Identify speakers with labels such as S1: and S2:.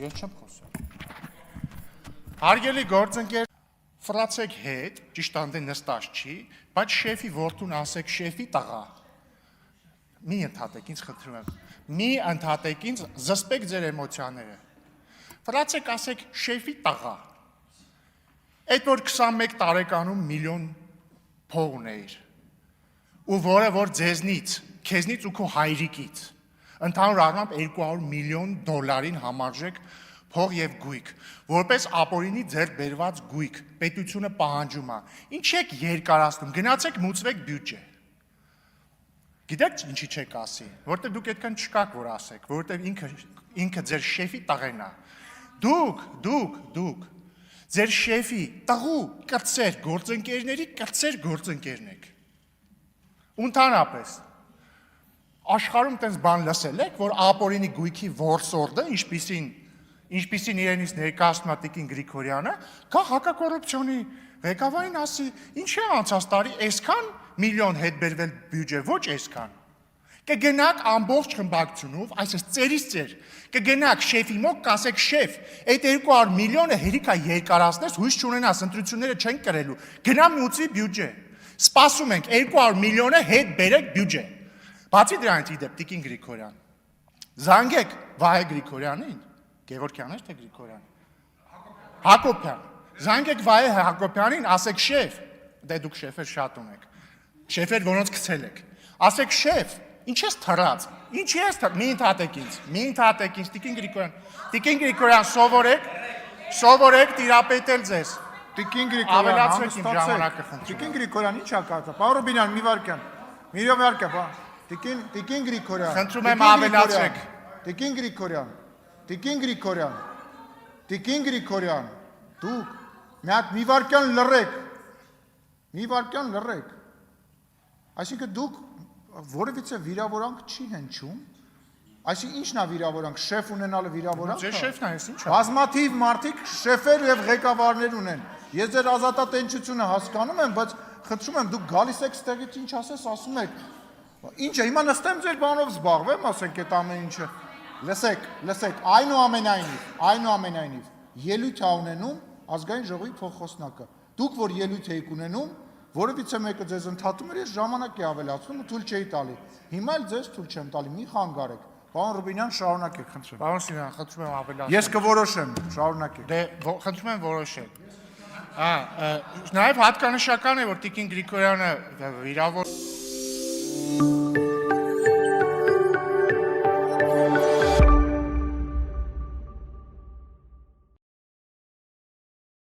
S1: ես չեմ խոսում։ Հարգելի գործընկեր, ֆրացեք հետ, ճիշտ անդե նստած չի, բայց շեֆի որդուն ասեք շեֆի տղա։ Մի ընդհատեք ինձ խնդրում եմ։ Մի ընդհատեք ինձ, զսպեք ձեր էմոցիաները։ Ֆրացեք ասեք շեֆի տղա։ Այդ որ 21 տարեկանում միլիոն փող ունեիր, ու որը որ քեզնից ու քո հայրիկից, ընդհանուր առմամբ 200 միլիոն դոլարին համարժեք փող եւ գույք, որպես ապօրինի ձեռք բերված գույք, պետությունը պահանջում է, ինչ եք երկարացնում, գնացեք մուծվեք բյուջե։ Գիտեք ինչի չեք ասի, որտեղ դուք այդքան չկաք որ ասեք, որտեղ ինքը ձեր շեֆի տղեն է։ Դուք ձեր շեֆի տղու կրտսեր գործընկերների կրտսեր գործընկերն եք։ Ընդհանրապես աշխարհում տես բան լսել եք, որ ապօրինի գույքի որսորդը, ինչպիսին իրենից ներկայացնում է Տիկին Գրիգորյանը, գա հակակոռուպցիոնի ղեկավարին ասի, ինչ է անցած տարի այսքան միլիոն հետ բերվել բյուջե, ոչ այսքան։ Կգնաք ամբողջ խմբակցությունով, այսպես ծերից ծեր, կգնաք շեֆի մոտ, կասեք շեֆ, այդ 200 միլիոնը հերիքա երկարացնես, հույս չունենաս, ընտրությունները չեն կրելու, գնա մուծի բյուջե։ Սպասում ենք 200 միլիոնը հետ բերեք բյուջե։ Բացի դրանից իդեպ Տիկին Գրիգորյան, զանգեք Վահե Գրիգորյանին, Գևորգյան էր թե Գրիգորյան։ Հակոբյան, զանգեք Վահե Հակոբյանին, ասեք շեֆ, դե դուք շեֆեր շատ ունեք, շեֆեր որոնց գցել եք, ասեք շեֆ, ինչ ես թռած, ինչի ես թռած, մի ընդհատեք ինձ, Տիկին Գրիգորյան, սովորեք տիրապետել ձեզ,
S2: Տիկին Գրիգորյան,
S1: ավելացրեք իմ ժամանակը խնդրում։
S2: Տիկին Գրիգորյան, ի՞նչ ա կացա, պարոն Ռուբինյան, մի վարքյան, Տիկին Գրիգորյան,
S1: խնդրում եմ ավելացրեք։
S2: Տիկին Գրիգորյան, դուք մի վարքյան լռեք, այսինքն դուք որևիցե վիրավորանք չի հնչում, այսինքն ինչն է վիրավորանք, շեֆ ունենալը վիրավորանք է։
S1: Ձեր շեֆն է, ես ինչ է։
S2: Բազմաթիվ մարդիկ շեֆեր եւ ղեկավարներ ունեն։ Ես ձեր ազատատենչությունը հասկանում եմ, բայց խնդրում եմ դուք գալիս եք ստեղից ինչ ասես, ասում եք։ Ինչ է, հիմա նստեմ ձեր բանով զբաղվեմ, ասենք այդ ամեն ինչը։ Լսեք, այնուամենայնիվ ելույթ է ունենում ազգային ժողովի փոխխոսնակը։ Դուք որ ելույթ եք ունենում, որևիցե մեկը ձեզ ընդհատում էր, ես ժամանակ է ավելացնում ու թույլ չէի տալի։ Հիմա էլ ձեզ թույլ չեմ տալի, մի խանգարեք։ Պարոն Ռուբինյան, շարունակեք, խնդրում եմ։
S1: Պարոն Սիմյան, խնդրում եմ ավելացրեք։
S2: Ես կորոշեմ, շարունակեք։
S1: Դե խնդրում եմ որոշեք։ Նաև հատկանշական է, որ Տիկին Գրիգորյանը վիրավոր